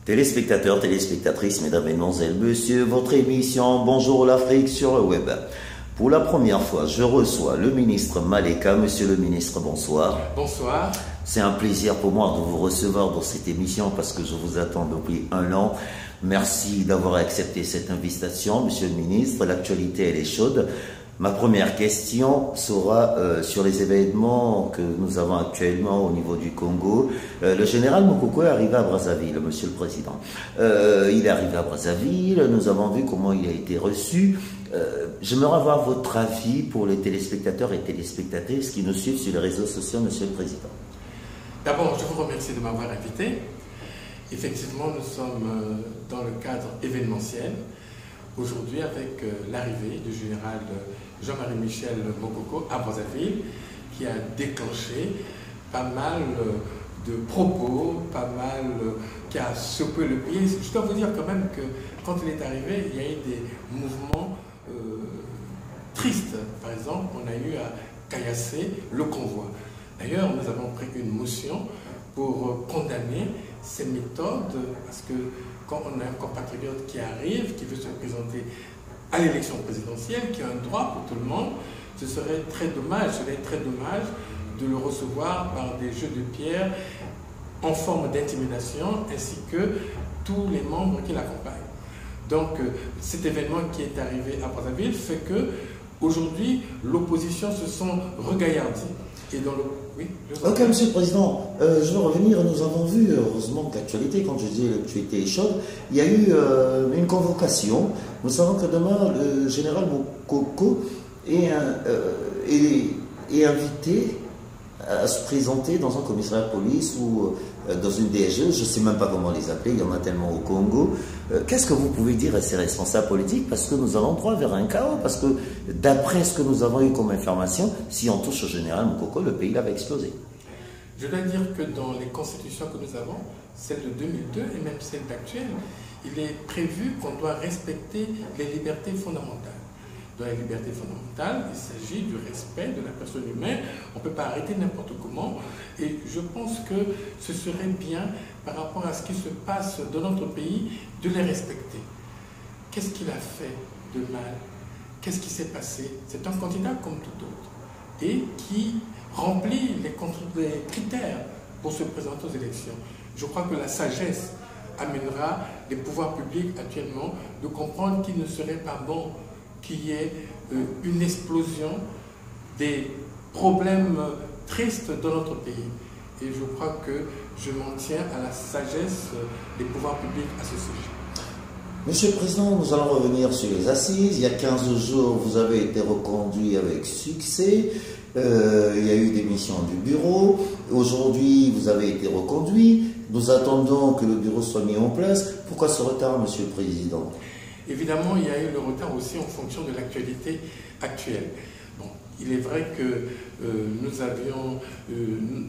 Téléspectateurs, téléspectatrices, mesdames, mesdemoiselles, messieurs, votre émission Bonjour l'Afrique sur le web. Pour la première fois, je reçois le ministre Maleka. Monsieur le ministre, bonsoir. Bonsoir. C'est un plaisir pour moi de vous recevoir dans cette émission parce que je vous attends depuis un an. Merci d'avoir accepté cette invitation, monsieur le ministre. L'actualité, elle est chaude. Ma première question sera sur les événements que nous avons actuellement au niveau du Congo. Le général Mokoko est arrivé à Brazzaville, monsieur le président. Il est arrivé à Brazzaville, nous avons vu comment il a été reçu. J'aimerais avoir votre avis pour les téléspectateurs et téléspectatrices qui nous suivent sur les réseaux sociaux, monsieur le président. D'abord, je vous remercie de m'avoir invité. Effectivement, nous sommes dans le cadre événementiel. Aujourd'hui, avec l'arrivée du général Jean-Marie Michel Mokoko à Brazzaville, qui a déclenché pas mal de propos, qui a secoué le pays. Je dois vous dire quand même que quand il est arrivé, il y a eu des mouvements tristes. Par exemple, on a eu à caillasser le convoi. D'ailleurs, nous avons pris une motion pour condamner ces méthodes, parce que quand on a un compatriote qui arrive, qui veut se présenter à l'élection présidentielle, qui a un droit pour tout le monde, ce serait très dommage de le recevoir par des jeux de pierre en forme d'intimidation, ainsi que tous les membres qui l'accompagnent. Donc cet événement qui est arrivé à Brazzaville fait que aujourd'hui l'opposition se sent regaillardie. Et dans le... Oui, ok, monsieur le président, je veux revenir. Nous avons vu, heureusement que l'actualité, quand je dis l'actualité est chaude, il y a eu une convocation. Nous savons que demain, le général Mokoko est invité à se présenter dans un commissariat de police ou dans une DSG, je ne sais même pas comment les appeler, il y en a tellement au Congo. Qu'est-ce que vous pouvez dire à ces responsables politiques? Parce que nous allons droit vers un chaos, parce que d'après ce que nous avons eu comme information, si on touche au général Mokoko, le pays va exploser. Je dois dire que dans les constitutions que nous avons, celle de 2002 et même celle d'actuelle, il est prévu qu'on doit respecter les libertés fondamentales. Dans les libertés fondamentales, il s'agit du respect de la personne humaine. On ne peut pas arrêter n'importe comment. Et je pense que ce serait bien, par rapport à ce qui se passe dans notre pays, de les respecter. Qu'est-ce qu'il a fait de mal? Qu'est-ce qui s'est passé? C'est un candidat comme tout autre et qui remplit les critères pour se présenter aux élections. Je crois que la sagesse amènera les pouvoirs publics actuellement de comprendre qu'il ne serait pas bon qu'il y ait une explosion des problèmes tristes dans notre pays. Et je crois que je m'en tiens à la sagesse des pouvoirs publics à ce sujet. Monsieur le Président, nous allons revenir sur les assises. Il y a 15 jours, vous avez été reconduit avec succès. Il y a eu des missions du bureau. Aujourd'hui, vous avez été reconduit. Nous attendons que le bureau soit mis en place. Pourquoi ce retard, Monsieur le Président? Évidemment, il y a eu le retard aussi en fonction de l'actualité actuelle. Bon, il est vrai que nous avions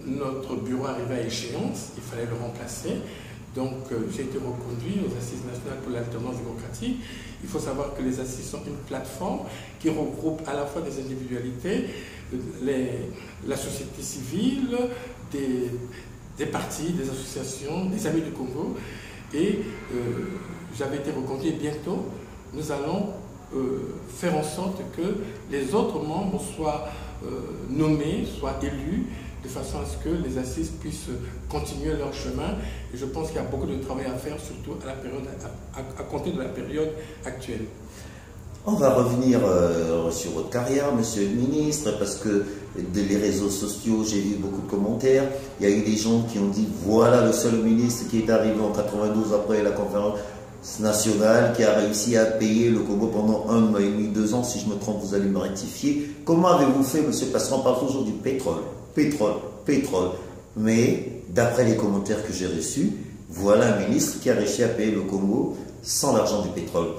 notre bureau arrivé à échéance, il fallait le remplacer. Donc j'ai été reconduit aux Assises nationales pour l'alternance démocratique. Il faut savoir que les Assises sont une plateforme qui regroupe à la fois des individualités, la société civile, des partis, des associations, des amis du Congo. Et j'avais été reconduit et bientôt nous allons faire en sorte que les autres membres soient nommés, soient élus, de façon à ce que les assises puissent continuer leur chemin. Et je pense qu'il y a beaucoup de travail à faire, surtout à compter de la période actuelle. On va revenir sur votre carrière, monsieur le ministre, parce que les réseaux sociaux, j'ai vu beaucoup de commentaires. Il y a eu des gens qui ont dit, voilà le seul ministre qui est arrivé en 92 après la conférence nationale, qui a réussi à payer le Congo pendant 1 an et demi, 2 ans. Si je me trompe, vous allez me rectifier. Comment avez-vous fait, monsieur? Parce qu'on parle toujours du pétrole. Mais, d'après les commentaires que j'ai reçus, voilà un ministre qui a réussi à payer le Congo sans l'argent du pétrole.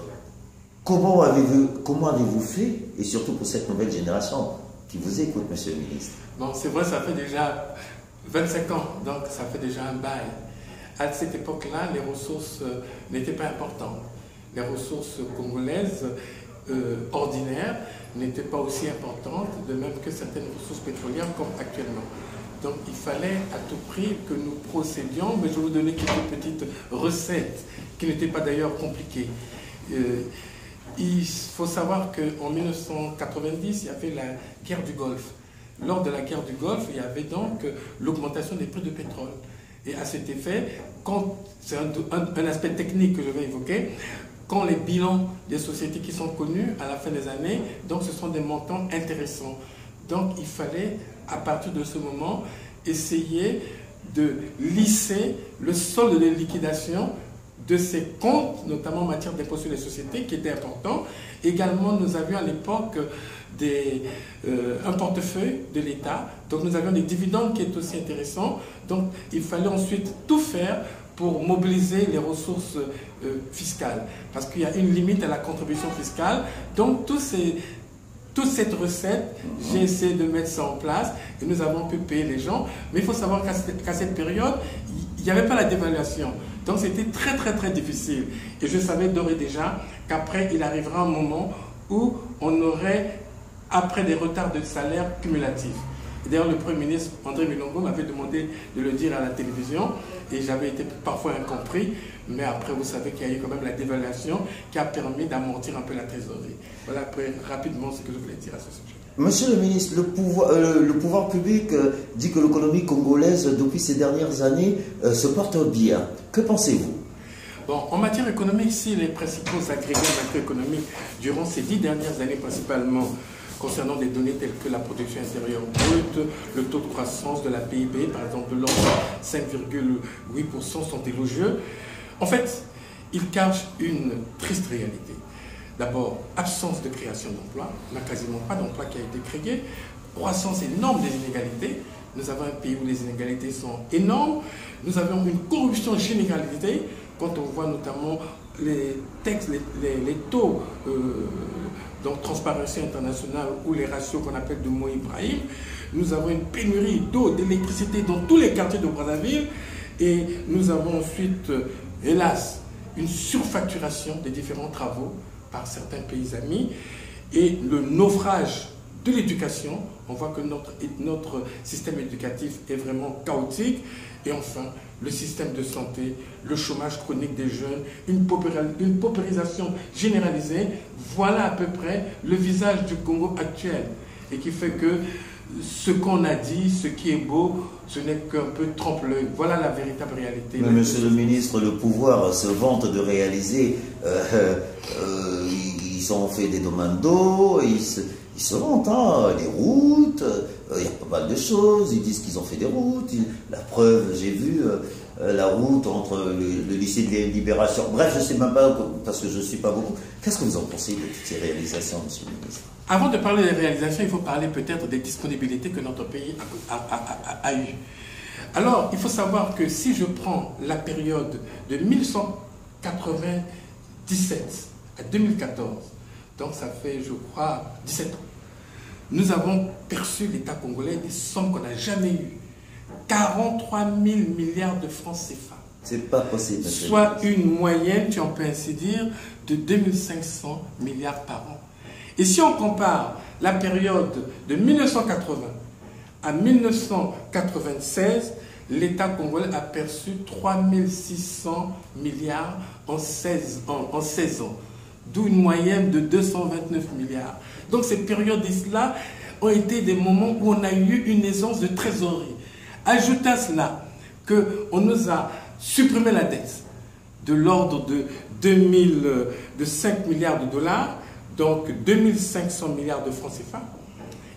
Comment avez-vous fait, et surtout pour cette nouvelle génération qui vous écoute, monsieur le ministre? Bon, c'est vrai, ça fait déjà 25 ans, donc ça fait déjà un bail. À cette époque-là, les ressources n'étaient pas importantes. Les ressources congolaises ordinaires n'étaient pas aussi importantes, de même que certaines ressources pétrolières comme actuellement. Donc il fallait à tout prix que nous procédions, mais je vais vous donner quelques petites recettes qui n'étaient pas d'ailleurs compliquées. Il faut savoir qu'en 1990, il y avait la guerre du Golfe. Lors de la guerre du Golfe, il y avait donc l'augmentation des prix de pétrole. Et à cet effet, c'est un aspect technique que je vais évoquer, quand les bilans des sociétés qui sont connues à la fin des années, donc ce sont des montants intéressants. Donc il fallait, à partir de ce moment, essayer de lisser le solde de liquidation de ces comptes, notamment en matière d'impôt sur les sociétés, qui était important. Également, nous avions à l'époque un portefeuille de l'État, donc nous avions des dividendes qui étaient aussi intéressants. Donc il fallait ensuite tout faire pour mobiliser les ressources fiscales, parce qu'il y a une limite à la contribution fiscale. Donc toute cette recette, j'ai essayé de mettre ça en place et nous avons pu payer les gens. Mais il faut savoir qu'à cette période, il n'y avait pas la dévaluation. Donc c'était très très très difficile. Et je savais d'ores et déjà qu'après, il arrivera un moment où on aurait, après des retards de salaire cumulatifs. D'ailleurs, le Premier ministre André Milongo m'avait demandé de le dire à la télévision et j'avais été parfois incompris. Mais après, vous savez qu'il y a eu quand même la dévaluation qui a permis d'amortir un peu la trésorerie. Voilà après, rapidement ce que je voulais dire à ce sujet. Monsieur le ministre, le pouvoir public dit que l'économie congolaise, depuis ces dernières années, se porte bien. Que pensez-vous? Bon, en matière économique, si les principaux agrégats macroéconomiques durant ces 10 dernières années, principalement concernant des données telles que la production intérieure brute, le taux de croissance de la PIB, par exemple de l'ordre de 5,8% sont élogieux, en fait, ils cachent une triste réalité. D'abord, absence de création d'emplois, il n'y a quasiment pas d'emploi qui a été créé, croissance énorme des inégalités, nous avons un pays où les inégalités sont énormes, nous avons une corruption généralisée, quand on voit notamment les textes, les taux donc Transparency International ou les ratios qu'on appelle de Mo Ibrahim, nous avons une pénurie d'eau, d'électricité dans tous les quartiers de Brazzaville et nous avons ensuite, hélas, une surfacturation des différents travaux par certains pays amis et le naufrage de l'éducation. On voit que notre système éducatif est vraiment chaotique. Et enfin, le système de santé, le chômage chronique des jeunes, une paupérisation généralisée. Voilà à peu près le visage du Congo actuel. Et qui fait que ce qu'on a dit, ce qui est beau, ce n'est qu'un peu trompe-l'œil. Voilà la véritable réalité. Mais monsieur le ministre, le pouvoir se vante de réaliser. Ils ont fait des domaines d'eau, ils se vantent, hein, les routes, il y a pas mal de choses, ils disent qu'ils ont fait des routes, la preuve, j'ai vu la route entre le lycée de Libération, bref, je ne sais même pas, parce que je ne suis pas beaucoup. Qu'est-ce que vous en pensez de toutes ces réalisations, monsieur le ministre? Avant de parler des réalisations, il faut parler peut-être des disponibilités que notre pays a eues. Alors, il faut savoir que si je prends la période de 1997 à 2014, donc ça fait, je crois, 17 ans, nous avons perçu l'État congolais des sommes qu'on n'a jamais eues. 43 000 milliards de francs CFA. C'est pas possible. Soit une moyenne, tu en peux ainsi dire, de 2500 milliards par an. Et si on compare la période de 1980 à 1996, l'État congolais a perçu 3 600 milliards en 16 ans. D'où une moyenne de 229 milliards. Donc ces périodiques-là ont été des moments où on a eu une aisance de trésorerie. Ajoutez à cela qu'on nous a supprimé la dette de l'ordre de 5 milliards de dollars, donc 2500 milliards de francs CFA.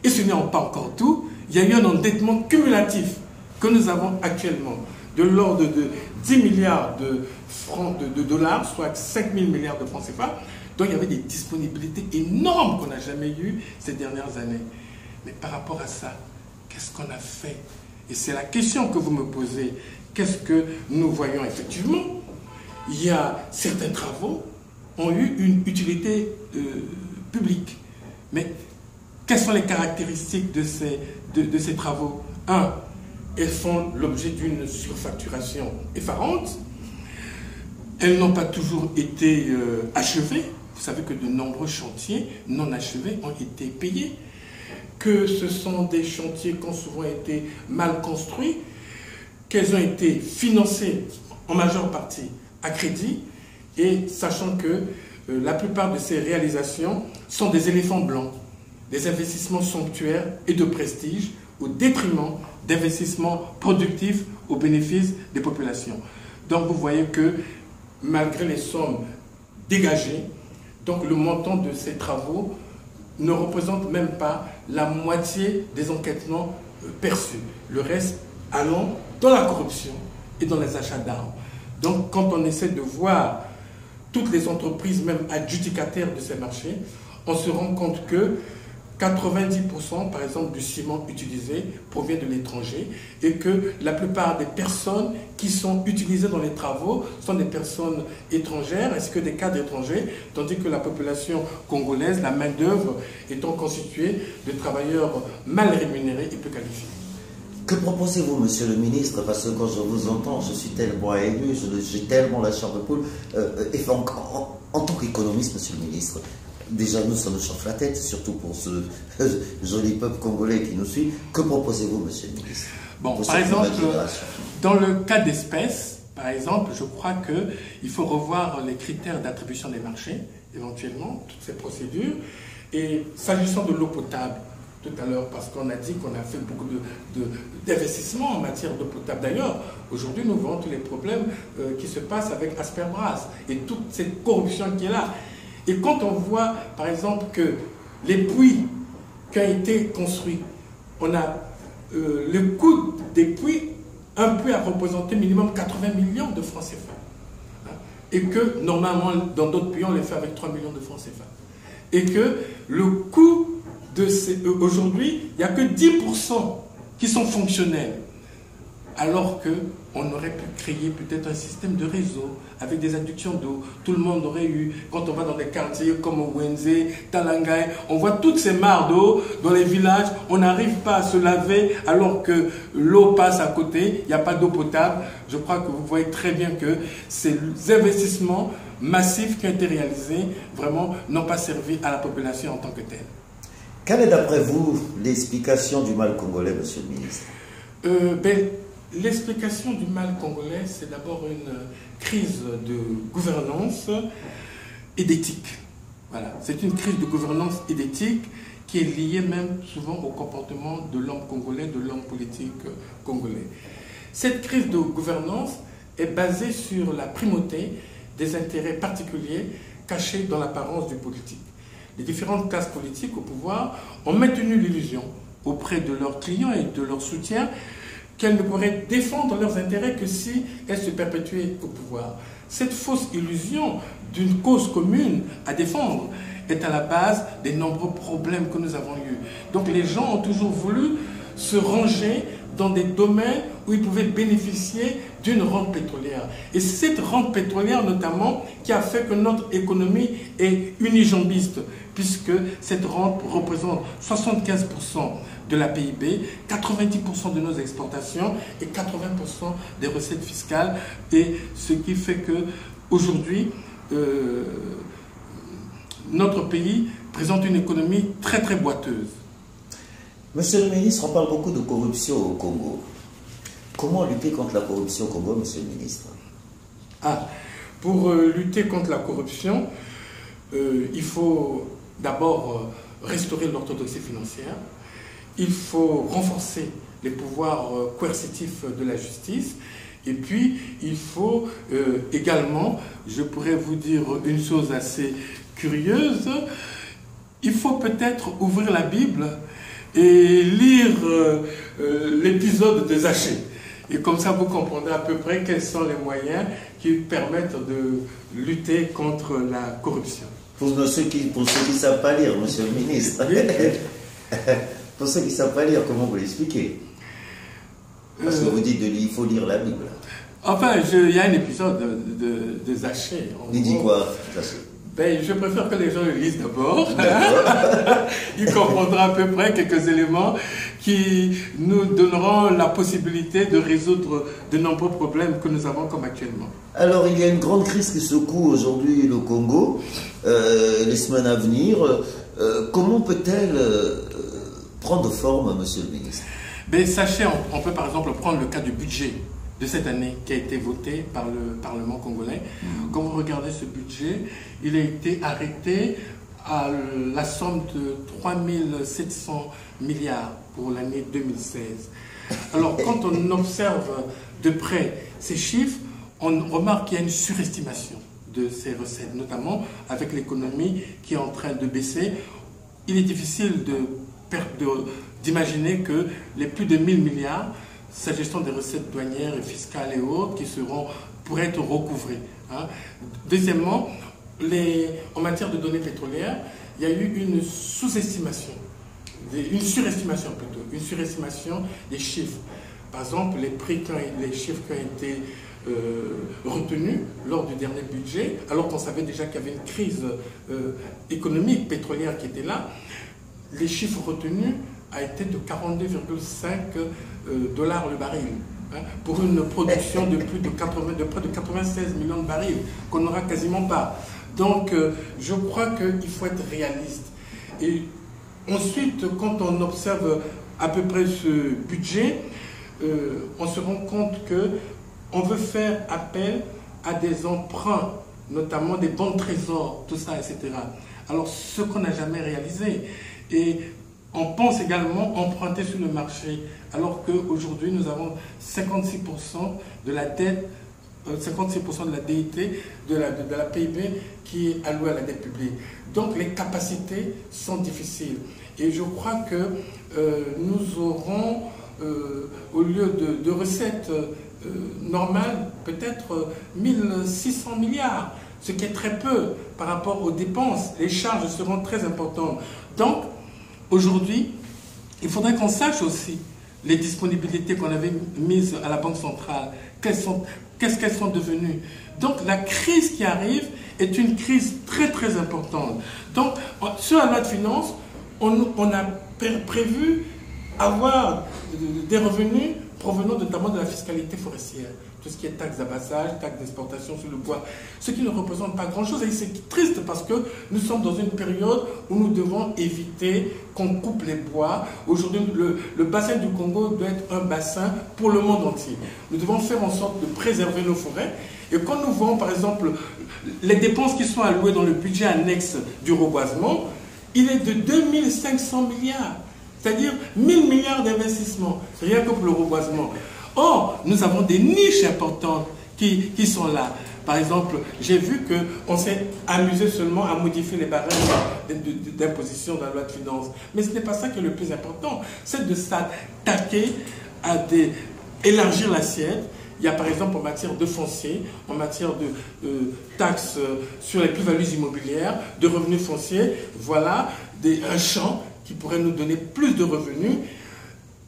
Et ce n'est pas encore tout, il y a eu un endettement cumulatif que nous avons actuellement de l'ordre de 10 milliards de dollars, soit 5 000 milliards de francs CFA. Donc il y avait des disponibilités énormes qu'on n'a jamais eues ces dernières années. Mais par rapport à ça, qu'est-ce qu'on a fait? Et c'est la question que vous me posez. Qu'est-ce que nous voyons effectivement? Il y a certains travaux ont eu une utilité publique. Mais quelles sont les caractéristiques de ces travaux? Un, elles font l'objet d'une surfacturation effarante. Elles n'ont pas toujours été achevées. Vous savez que de nombreux chantiers non achevés ont été payés. que ce sont des chantiers qui ont souvent été mal construits, qu'elles ont été financées en majeure partie à crédit, et sachant que la plupart de ces réalisations sont des éléphants blancs, des investissements somptuaires et de prestige au détriment d'investissements productifs au bénéfice des populations. Donc vous voyez que malgré les sommes dégagées, donc le montant de ces travaux ne représente même pas la moitié des enquêtements perçus. Le reste allant dans la corruption et dans les achats d'armes. Donc quand on essaie de voir toutes les entreprises, même adjudicataires de ces marchés, on se rend compte que 90% par exemple du ciment utilisé provient de l'étranger et que la plupart des personnes qui sont utilisées dans les travaux sont des personnes étrangères ainsi que des cadres étrangers, tandis que la population congolaise, la main-d'œuvre étant constituée de travailleurs mal rémunérés et peu qualifiés. Que proposez-vous, monsieur le ministre? Parce que quand je vous entends, je suis tellement élu, j'ai tellement la chair de poule. En tant qu'économiste, monsieur le ministre, déjà nous, ça nous chauffe la tête, surtout pour ce joli peuple congolais qui nous suit. Que proposez-vous, monsieur le ministre? Bon, par exemple, dans le cas d'espèces, par exemple, je crois qu'il faut revoir les critères d'attribution des marchés, éventuellement, toutes ces procédures. Et s'agissant de l'eau potable, tout à l'heure, parce qu'on a dit qu'on a fait beaucoup d'investissements en matière d'eau potable. D'ailleurs, aujourd'hui, nous voyons tous les problèmes qui se passent avec Asperbras et toute cette corruption qui est là. Et quand on voit, par exemple, que les puits qui ont été construits, on a le coût des puits, un puits a représenté minimum 80 millions de francs CFA. Et que, normalement, dans d'autres pays, on les fait avec 3 millions de francs CFA. Et que le coût aujourd'hui, il n'y a que 10% qui sont fonctionnels. Alors qu'on aurait pu créer peut-être un système de réseau avec des adductions d'eau. Tout le monde aurait eu, quand on va dans des quartiers comme Wenze, Talangai, on voit toutes ces mares d'eau dans les villages, on n'arrive pas à se laver alors que l'eau passe à côté, il n'y a pas d'eau potable. Je crois que vous voyez très bien que ces investissements massifs qui ont été réalisés, vraiment, n'ont pas servi à la population en tant que telle. Quelle est d'après vous l'explication du mal congolais, monsieur le ministre? L'explication du mal congolais, c'est d'abord une crise de gouvernance et d'éthique. Voilà. C'est une crise de gouvernance et d'éthique qui est liée même souvent au comportement de l'homme congolais, de l'homme politique congolais. Cette crise de gouvernance est basée sur la primauté des intérêts particuliers cachés dans l'apparence du politique. Les différentes classes politiques au pouvoir ont maintenu l'illusion auprès de leurs clients et de leurs soutiens qu'elles ne pourraient défendre leurs intérêts que si elles se perpétuaient au pouvoir. Cette fausse illusion d'une cause commune à défendre est à la base des nombreux problèmes que nous avons eus. Donc les gens ont toujours voulu se ranger dans des domaines où ils pouvaient bénéficier d'une rente pétrolière. Et c'est cette rente pétrolière notamment qui a fait que notre économie est unijambiste, puisque cette rente représente 75% de la PIB, 90% de nos exportations et 80% des recettes fiscales, et ce qui fait que aujourd'hui notre pays présente une économie très très boiteuse. Monsieur le ministre, on parle beaucoup de corruption au Congo. Comment lutter contre la corruption au Congo, monsieur le ministre? Pour lutter contre la corruption, il faut d'abord restaurer l'orthodoxie financière. Il faut renforcer les pouvoirs coercitifs de la justice. Et puis, il faut également, je pourrais vous dire une chose assez curieuse, il faut peut-être ouvrir la Bible et lire l'épisode de Zaché. Et comme ça, vous comprendrez à peu près quels sont les moyens qui permettent de lutter contre la corruption. Pour ceux qui ne savent pas lire, monsieur le ministre, pour ceux qui ne savent pas lire, comment vous l'expliquez? Parce que vous dites qu'il faut lire la Bible. Enfin, il y a un épisode de Zaché. Il dit quoi, Zaché? Je préfère que les gens le lisent d'abord. Ils comprendront à peu près quelques éléments qui nous donneront la possibilité de résoudre de nombreux problèmes que nous avons comme actuellement. Alors, il y a une grande crise qui secoue aujourd'hui le Congo, les semaines à venir. Comment peut-elle prendre forme, monsieur le ministre? Mais sachez, on peut par exemple prendre le cas du budget de cette année qui a été voté par le Parlement congolais. Quand vous regardez ce budget, il a été arrêté à la somme de 3700 milliards pour l'année 2016. Alors, quand on observe de près ces chiffres, on remarque qu'il y a une surestimation de ces recettes, notamment avec l'économie qui est en train de baisser. Il est difficile d'imaginer que les plus de 1000 milliards, s'agissant des recettes douanières et fiscales et autres, pourraient être recouvrées. Deuxièmement, en matière de données pétrolières, il y a eu une sous-estimation, une surestimation des chiffres. Par exemple, les chiffres qui ont été retenus lors du dernier budget, alors qu'on savait déjà qu'il y avait une crise économique pétrolière qui était là, les chiffres retenus a été de 42,5 dollars le baril, pour une production de près de 96 millions de barils, qu'on n'aura quasiment pas. Donc, je crois qu'il faut être réaliste. Et ensuite, quand on observe à peu près ce budget, on se rend compte qu'on veut faire appel à des emprunts, notamment des bons trésors, tout ça, etc. Alors, ce qu'on n'a jamais réalisé. Et on pense également emprunter sur le marché, alors qu'aujourd'hui, nous avons 56% de la dette, 56% de la DIT, de la PIB qui est allouée à la dette publique. Donc, les capacités sont difficiles. Et je crois que nous aurons, au lieu de recettes normales, peut-être 1600 milliards, ce qui est très peu par rapport aux dépenses. Les charges seront très importantes. Donc, aujourd'hui, il faudrait qu'on sache aussi les disponibilités qu'on avait mises à la Banque centrale. Qu'est-ce qu'elles sont devenues? Donc, la crise qui arrive est une crise très très importante. Donc, sur la loi de finances, on a prévu avoir des revenus provenant notamment de la fiscalité forestière. Tout ce qui est taxe d'abattage, taxe d'exportation sur le bois, ce qui ne représente pas grand-chose. Et c'est triste parce que nous sommes dans une période où nous devons éviter qu'on coupe les bois. Aujourd'hui, le bassin du Congo doit être un bassin pour le monde entier. Nous devons faire en sorte de préserver nos forêts. Et quand nous voyons, par exemple, les dépenses qui sont allouées dans le budget annexe du reboisement, il est de 2500 milliards. C'est-à-dire 1000 milliards d'investissements, rien que pour le reboisement. Or, nous avons des niches importantes qui sont là. Par exemple, j'ai vu qu'on s'est amusé seulement à modifier les barèmes d'imposition dans la loi de finances. Mais ce n'est pas ça qui est le plus important. C'est de s'attaquer à élargir l'assiette. Il y a par exemple en matière de foncier, en matière de taxes sur les plus-values immobilières, de revenus fonciers, voilà un champ qui pourrait nous donner plus de revenus.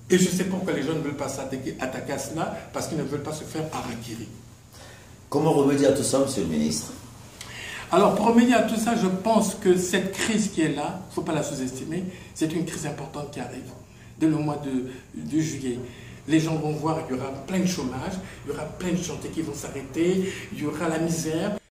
Et je sais pourquoi les gens ne veulent pas s'attaquer à cela, parce qu'ils ne veulent pas se faire harakiri. Comment remédier à tout ça, monsieur le ministre? Alors, pour remédier à tout ça, je pense que cette crise qui est là, il ne faut pas la sous-estimer, c'est une crise importante qui arrive dès le mois de juillet. Les gens vont voir qu'il y aura plein de chômage, il y aura plein de chantiers qui vont s'arrêter, il y aura la misère.